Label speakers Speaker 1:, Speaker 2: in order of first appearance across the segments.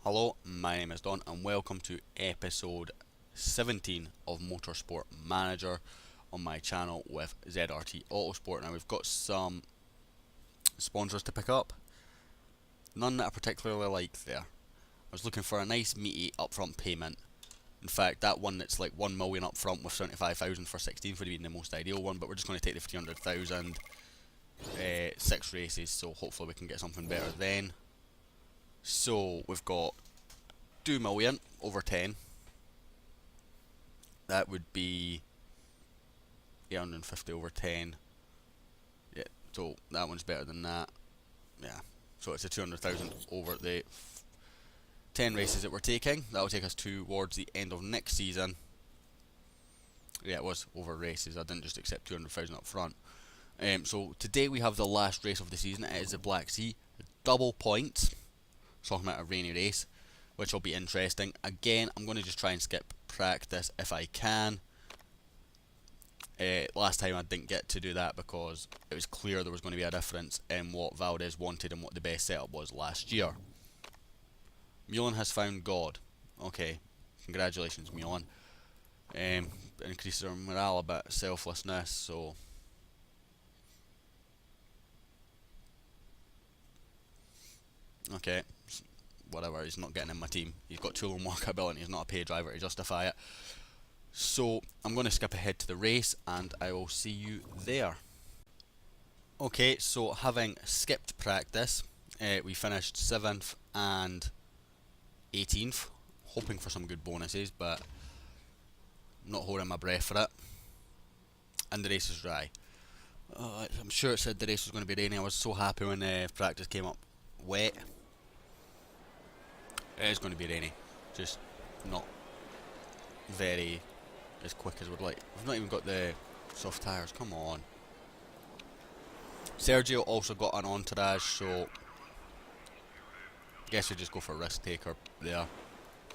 Speaker 1: Hello, my name is Don and welcome to episode 17 of Motorsport Manager on my channel with ZRT Autosport. Now we've got some sponsors to pick up, none that I particularly like there. I was looking for a nice meaty upfront payment. In fact, that one that's like 1 million upfront with 75,000 for 16 would have been the most ideal one, but we're just going to take the 300,000, 6 races, so hopefully we can get something better then. So we've got 2 million over 10. That would be 850 over 10. Yeah, so that one's better than that. Yeah, so it's a 200,000 over the 10 races that we're taking. That will take us towards the end of next season. Yeah, it was over races. I didn't just accept 200,000 up front. So today we have the last race of the season. It is the Black Sea. Double points. Talking about a rainy race, which will be interesting. Again, I'm going to just try and skip practice if I can. Last time I didn't get to do that because it was clear there was going to be a difference in what Valdes wanted and what the best setup was last year. Milan has found God. Okay, congratulations Milan. Increases our morale a bit, selflessness, so... Okay, whatever, he's not getting in my team. He's got too low markability, he's not a pay driver to justify it. So, I'm going to skip ahead to the race and I will see you there. Okay, so having skipped practice, we finished 7th and 18th. Hoping for some good bonuses, but not holding my breath for it. And the race is dry. I'm sure it said the race was going to be rainy. I was so happy when practice came up wet. It is going to be rainy, just not very as quick as we'd like. We've not even got the soft tyres, come on. Sergio also got an entourage, so I guess we just go for risk taker there,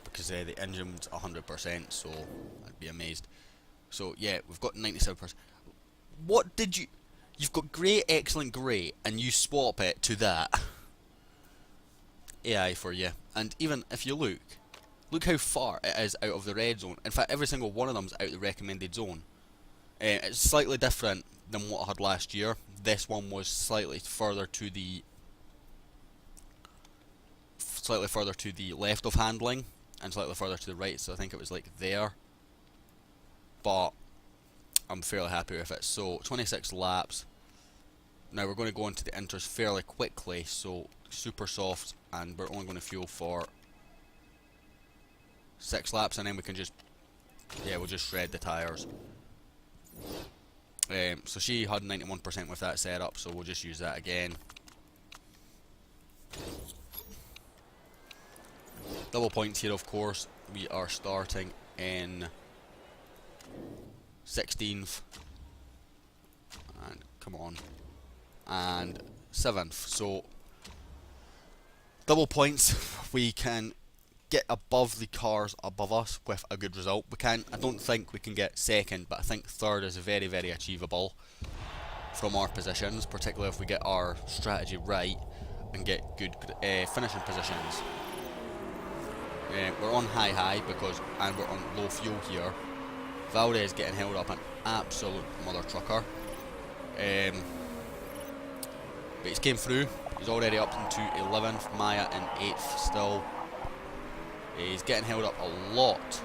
Speaker 1: because the engine's 100%, so I'd be amazed. So yeah, we've got 97%. What did you... You've got grey, excellent grey, and you swap it to that. AI for you. And even if you look how far it is out of the red zone. In fact, every single one of them is out of the recommended zone. It's slightly different than what I had last year. This one was slightly further to the left of handling and slightly further to the right, so I think it was like there. But I'm fairly happy with it. So 26 laps. Now we're going to go into the inters fairly quickly, so super soft, and we're only going to fuel for 6 laps, and then we can just, yeah, we'll just shred the tyres. So she had 91% with that setup, so we'll just use that again. Double points here, of course. We are starting in 16th, and come on, and 7th. So double points, we can get above the cars above us with a good result. I don't think we can get second, but I think third is very, very achievable from our positions, particularly if we get our strategy right and get good finishing positions. We're on high and we're on low fuel here. Valdes getting held up an absolute mother trucker. But he's came through. He's already up into 11th. Maya in 8th still. He's getting held up a lot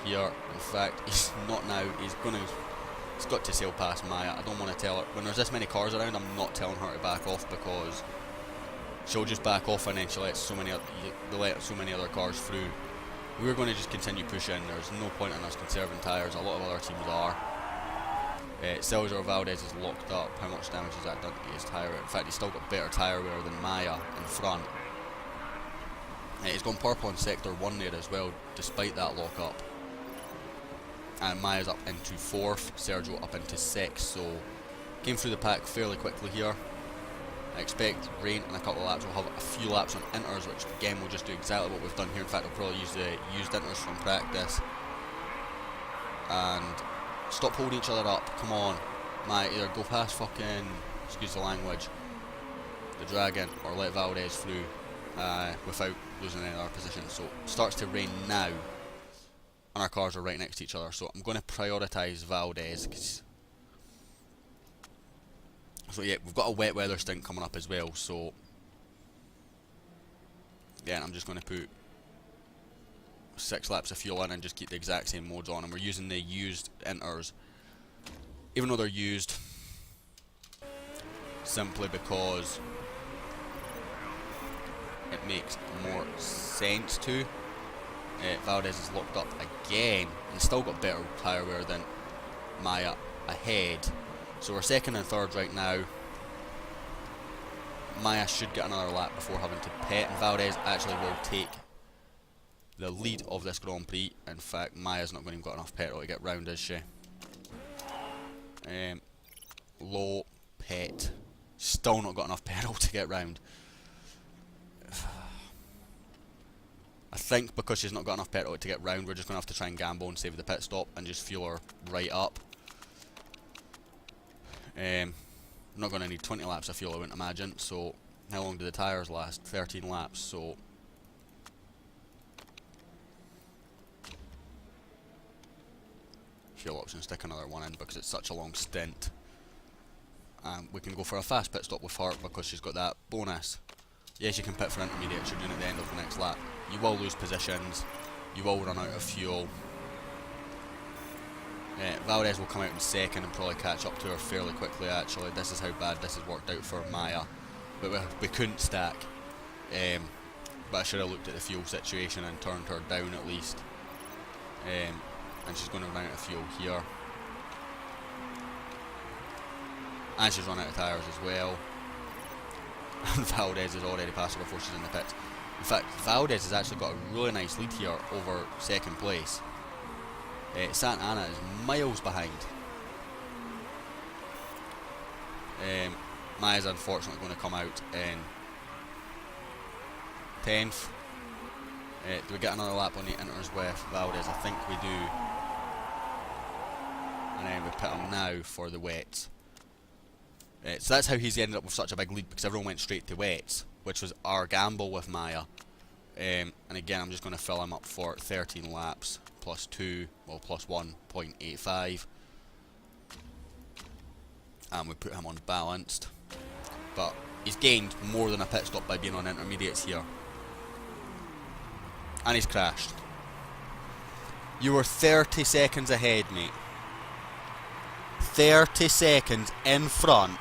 Speaker 1: here. In fact, he's not now. He's got to sail past Maya. I don't want to tell her. When there's this many cars around, I'm not telling her to back off, because she'll just back off and then she'll let so many other cars through. We're going to just continue pushing. There's no point in us conserving tyres. A lot of other teams are. Sergio Valdes is locked up. How much damage has that done to his tyre? In fact, he's still got better tyre wear than Maya in front. He's gone purple in sector 1 there as well, despite that lock up. And Maya's up into 4th, Sergio up into 6th, so came through the pack fairly quickly here. I expect rain in a couple of laps. We'll have a few laps on inters, which again will just do exactly what we've done here. In fact, we'll probably use the used inters from practice. And stop holding each other up, come on. Maya, either go past fucking, excuse the language, the dragon, or let Valdes through without losing any other position. So it starts to rain now, and our cars are right next to each other. So I'm going to prioritise Valdes. So yeah, we've got a wet weather stint coming up as well. So yeah, I'm just going to put 6 laps of fuel in and just keep the exact same modes on. And we're using the used inters, even though they're used, simply because it makes more sense to. Valdes is locked up again and still got better tyre wear than Maya ahead. So we're second and third right now. Maya should get another lap before having to pit, and Valdes actually will take the lead of this Grand Prix. In fact, Maya's not going to have got enough petrol to get round, is she? Low pit. Still not got enough petrol to get round. I think because she's not got enough petrol to get round, we're just going to have to try and gamble and save the pit stop and just fuel her right up. I'm not going to need 20 laps of fuel, I wouldn't imagine. So how long do the tyres last? 13 laps. So fuel option, stick another one in because it's such a long stint. We can go for a fast pit stop with her because she's got that bonus. Yes, you can pit for intermediates, you're doing at the end of the next lap. You will lose positions, you will run out of fuel. Valdes will come out in second and probably catch up to her fairly quickly actually. This is how bad this has worked out for Maya. But we couldn't stack. But I should have looked at the fuel situation and turned her down at least. And she's going to run out of fuel here. And she's run out of tyres as well. And Valdes has already passed her before she's in the pits. In fact, Valdes has actually got a really nice lead here over second place. Santa Ana is miles behind. Maya's unfortunately going to come out in 10th. Do we get another lap on the inters with Valdes? I think we do. And then we put him now for the wets. So that's how he's ended up with such a big lead, because everyone went straight to wets, which was our gamble with Maya. And again, I'm just going to fill him up for 13 laps. Plus 2, well, plus 1.85, and we put him on balanced, but he's gained more than a pit stop by being on intermediates here, and he's crashed. You were 30 seconds ahead, mate. 30 seconds in front,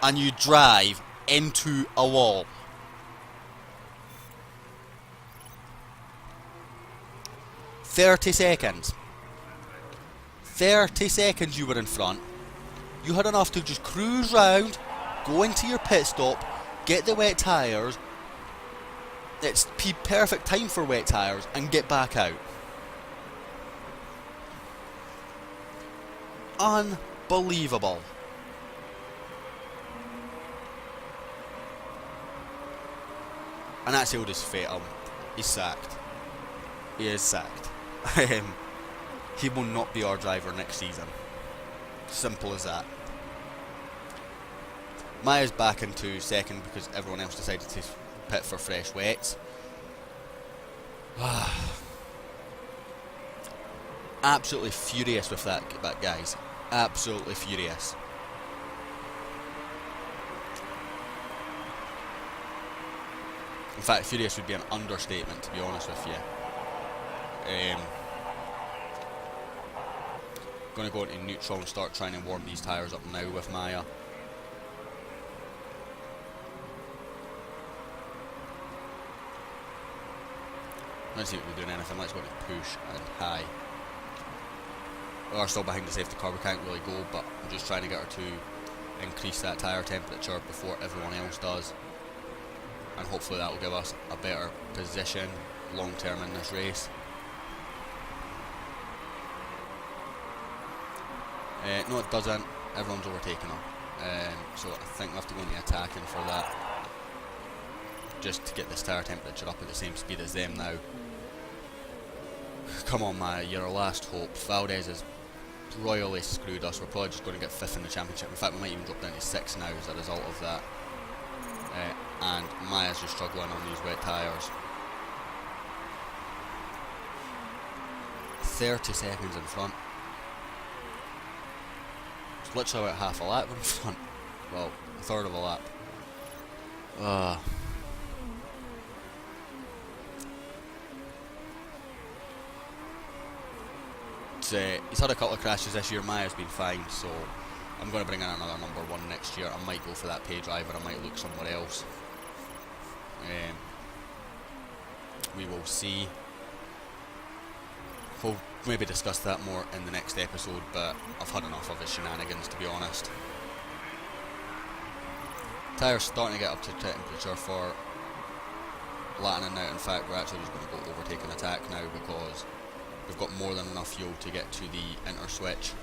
Speaker 1: and you drive into a wall. 30 seconds. 30 seconds you were in front. You had enough to just cruise round, go into your pit stop, get the wet tyres. It's perfect time for wet tyres, and get back out. Unbelievable. And that's sealed his fate. He's sacked. He is sacked. He will not be our driver next season. Simple as that. Maya's back into second because everyone else decided to pit for fresh wets. Absolutely furious with that guys. Absolutely furious. In fact, furious would be an understatement, to be honest with you. Going to go into neutral and start trying to warm these tyres up now with Maya. Let's see if we're doing anything. Let's go to push and high. We are still behind the safety car, we can't really go, but I'm just trying to get her to increase that tyre temperature before everyone else does. And hopefully that will give us a better position long term in this race. No, it doesn't. Everyone's overtaken her. So I think we have to go into attacking for that. Just to get this tyre temperature up at the same speed as them now. Come on, Maya, you're our last hope. Valdes has royally screwed us. We're probably just going to get 5th in the championship. In fact, we might even drop down to 6th now as a result of that. and Maya's just struggling on these wet tyres. 30 seconds in front. It's literally about half a lap in front. Well, a third of a lap. He's had a couple of crashes this year. Maya's been fine, so I'm going to bring in another number 1 next year. I might go for that pay driver, I might look somewhere else. We will see. We'll maybe discuss that more in the next episode, but I've had enough of his shenanigans, to be honest. Tyres starting to get up to temperature for flattening out. In fact, we're actually just going to go overtake and attack now, because we've got more than enough fuel to get to the inter switch.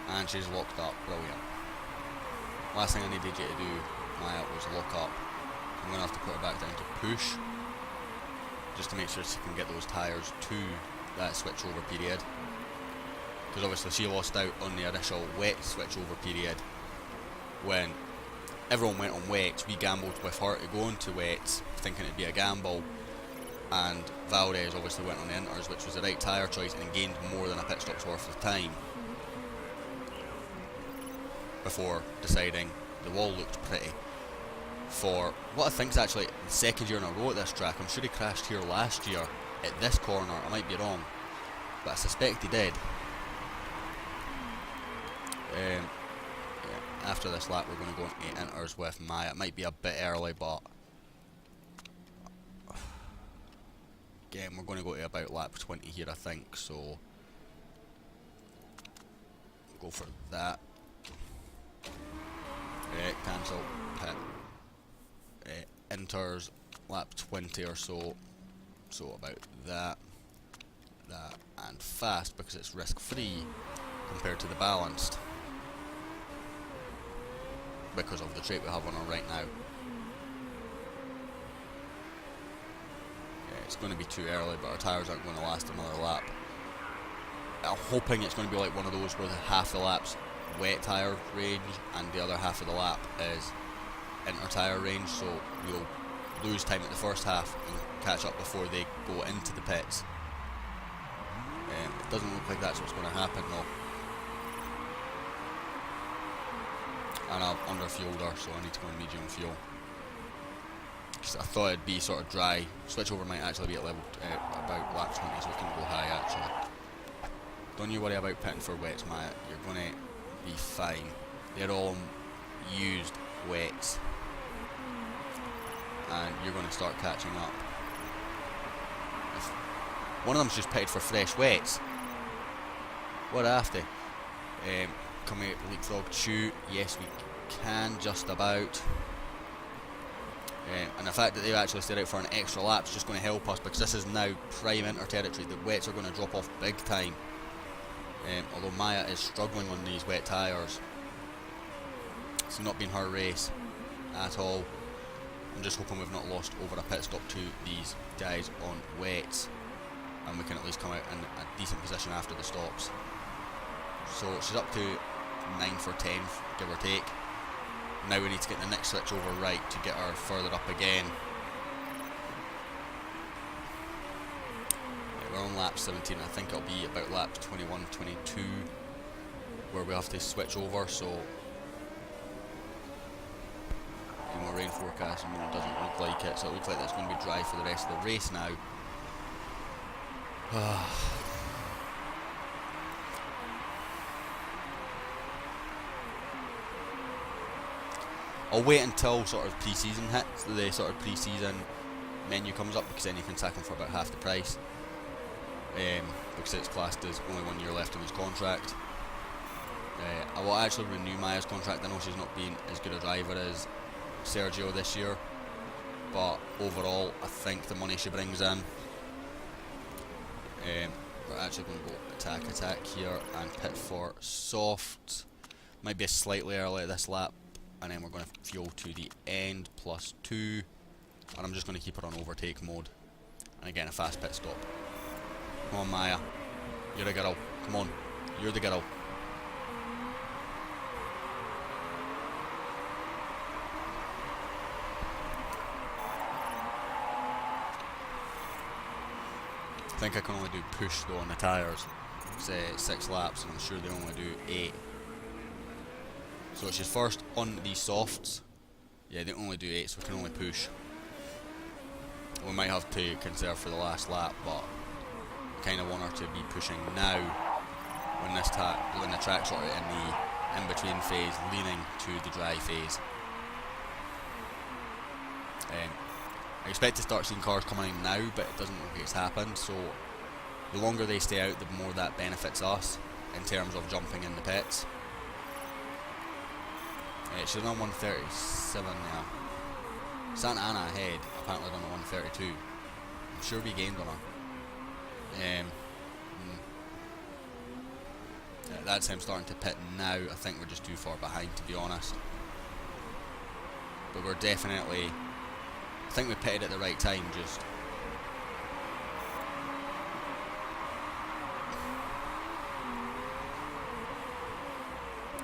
Speaker 1: And she's locked up. Brilliant. Last thing I needed you to do, Maya, was lock up. I'm going to have to put her back down to push, just to make sure she can get those tyres to that switchover period. Because obviously she lost out on the initial wet switchover period. When everyone went on wets, we gambled with her to go into wets, thinking it'd be a gamble. And Valdes obviously went on the inters, which was the right tyre choice, and gained more than a pit stop's worth of time, before deciding the wall looked pretty. For what I think is actually the second year in a row at this track. I'm sure he crashed here last year at this corner, I might be wrong, but I suspect he did. Yeah, after this lap we're going to go into inters with Maya. It might be a bit early, but again, we're going to go to about lap 20 here, I think, so we'll go for that. Cancel, pit, inters, lap 20 or so, so about that, and fast, because it's risk free compared to the balanced, because of the trait we have on her right now. It's going to be too early, but our tyres aren't going to last another lap. I'm hoping it's going to be like one of those where the half the lap's wet tyre range and the other half of the lap is inter tyre range, so we'll lose time at the first half and catch up before they go into the pits. It doesn't look like that's what's going to happen though. And I've under-fueled her, so I need to go on medium fuel. I thought it'd be sort of dry. Switchover might actually be at level about lap 20, so we can go high actually. Don't you worry about pitting for wets, Maya. You're going to be fine. They're all used wets, and you're going to start catching up. If one of them's just pitted for fresh wets. What after? Can we leapfrog Chew? Yes, we can, just about. And the fact that they've actually stayed out for an extra lap is just going to help us, because this is now prime inter territory. The wets are going to drop off big time. Although Maya is struggling on these wet tyres. It's not been her race at all. I'm just hoping we've not lost over a pit stop to these guys on wets, and we can at least come out in a decent position after the stops. So she's up to 9 for 10, give or take. Now we need to get the next switch over right to get her further up again. We're on lap 17, I think it'll be about laps 21, 22 where we have to switch over, so more rain forecast, and it doesn't look like it, so it looks like it's going to be dry for the rest of the race now. I'll wait until sort of pre-season hits, the sort of pre-season menu comes up, because then you can sack him for about half the price. Because it's classed as only 1 year left on his contract. I will actually renew Maya's contract. I know she's not been as good a driver as Sergio this year, but overall I think the money she brings in, we're actually going to go attack here and pit for soft. Might be slightly early at this lap, and then we're going to fuel to the end, +2, and I'm just going to keep her on overtake mode, and again a fast pit stop. Come on, Maya. You're a girl. Come on. You're the girl. I think I can only do push though on the tyres. Say 6 laps, and I'm sure they only do 8. So she's first on these softs. Yeah, they only do 8, so we can only push. We might have to conserve for the last lap, but I kind of want her to be pushing now when when the track's sort of in the in-between phase, leaning to the dry phase. I expect to start seeing cars coming in now, but it doesn't look like it's happened, so the longer they stay out, the more that benefits us in terms of jumping in the pits. She's on 137 now. Santa Ana ahead, apparently done a 132. I'm sure we gained on her. That's him starting to pit now. I think we're just too far behind, to be honest. But we're definitely... I think we pitted at the right time, just...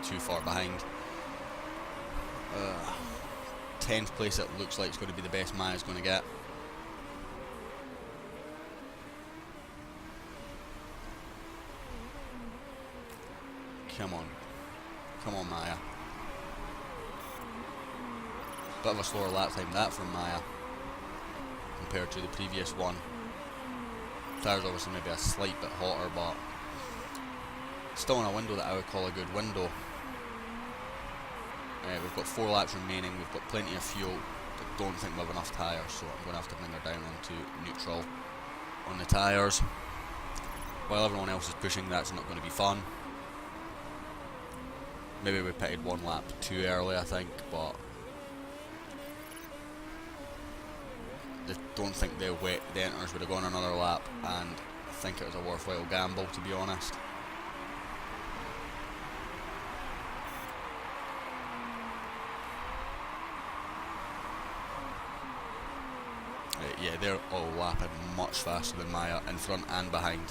Speaker 1: too far behind. 10th place it looks like it's going to be the best Maya's going to get. Come on. Come on, Maya. Bit of a slower lap time that from Maya compared to the previous one. Tyres obviously maybe a slight bit hotter, but still in a window that I would call a good window. We've got 4 laps remaining, we've got plenty of fuel. I don't think we have enough tyres, so I'm going to have to bring her down into neutral on the tyres. While everyone else is pushing, that's not going to be fun. Maybe we pitted 1 lap too early, I think, but I don't think the enters would have gone another lap, and I think it was a worthwhile gamble, to be honest. Yeah, they're all lapping much faster than Maya, in front and behind.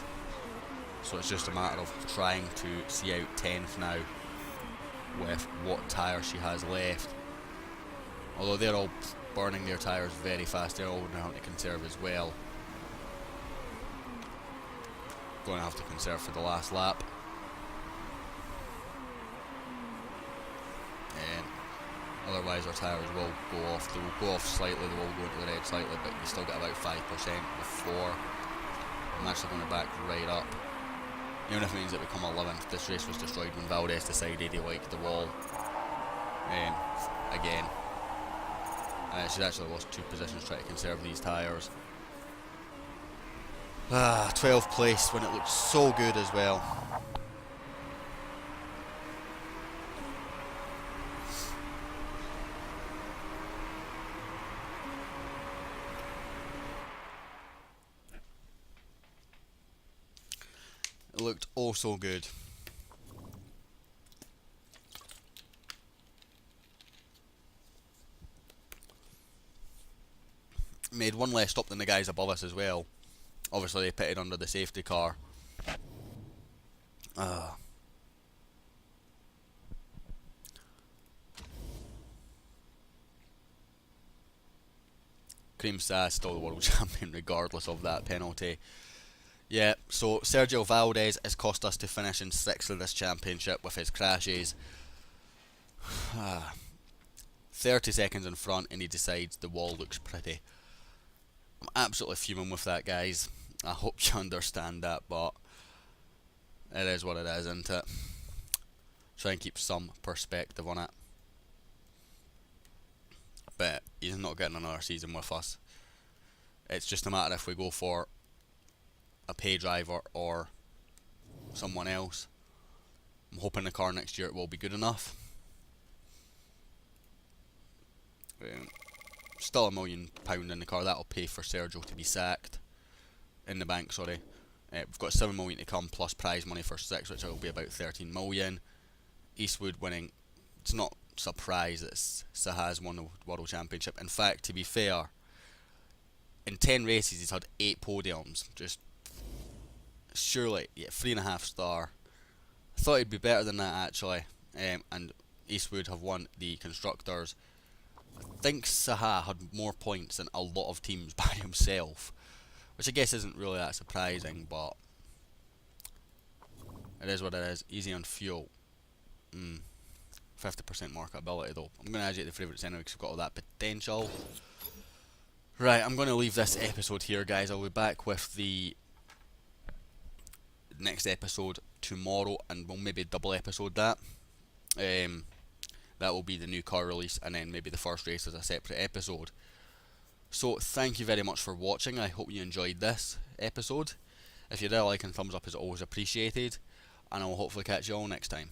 Speaker 1: So it's just a matter of trying to see out 10th now with what tyre she has left. Although they're all burning their tyres very fast, they're all going to have to conserve as well. Going to have to conserve for the last lap. Otherwise our tyres will go off. They will go off slightly, they will go into the red slightly, but you still get about 5% before I'm actually going to back right up. Even if it means that we come 11th. This race was destroyed when Valdes decided he liked the wall. Again. She's actually lost 2 positions trying to conserve these tyres. 12th place when it looked so good as well. It looked oh so good. Made 1 less stop than the guys above us as well. Obviously they pitted under the safety car. Cream Sass still the world champion regardless of that penalty. Yeah, so Sergio Valdes has cost us to finish in 6th of this championship with his crashes. 30 seconds in front and he decides the wall looks pretty. I'm absolutely fuming with that, guys. I hope you understand that, but it is what it is, isn't it? Try and keep some perspective on it. But he's not getting another season with us. It's just a matter if we go for a pay driver or someone else. I'm hoping the car next year will be good enough. Still £1 million in the car. That'll pay for Sergio to be sacked. In the bank, sorry. We've got 7 million to come plus prize money for 6, which will be about 13 million. Eastwood winning. It's not a surprise that Sahaz won the World Championship. In fact, to be fair, in 10 races he's had 8 podiums. Just surely, yeah, 3.5 star. I thought he'd be better than that actually, and Eastwood have won the constructors. I think Saha had more points than a lot of teams by himself, which I guess isn't really that surprising, but it is what it is. Easy on fuel. 50% marketability though. I'm going to add you to the favourites anyway because we've got all that potential. Right, I'm going to leave this episode here, guys. I'll be back with the next episode tomorrow, and we'll maybe double episode that. That will be the new car release, and then maybe the first race as a separate episode. So thank you very much for watching. I hope you enjoyed this episode. If you did, a like and thumbs up is always appreciated, and I will hopefully catch you all next time.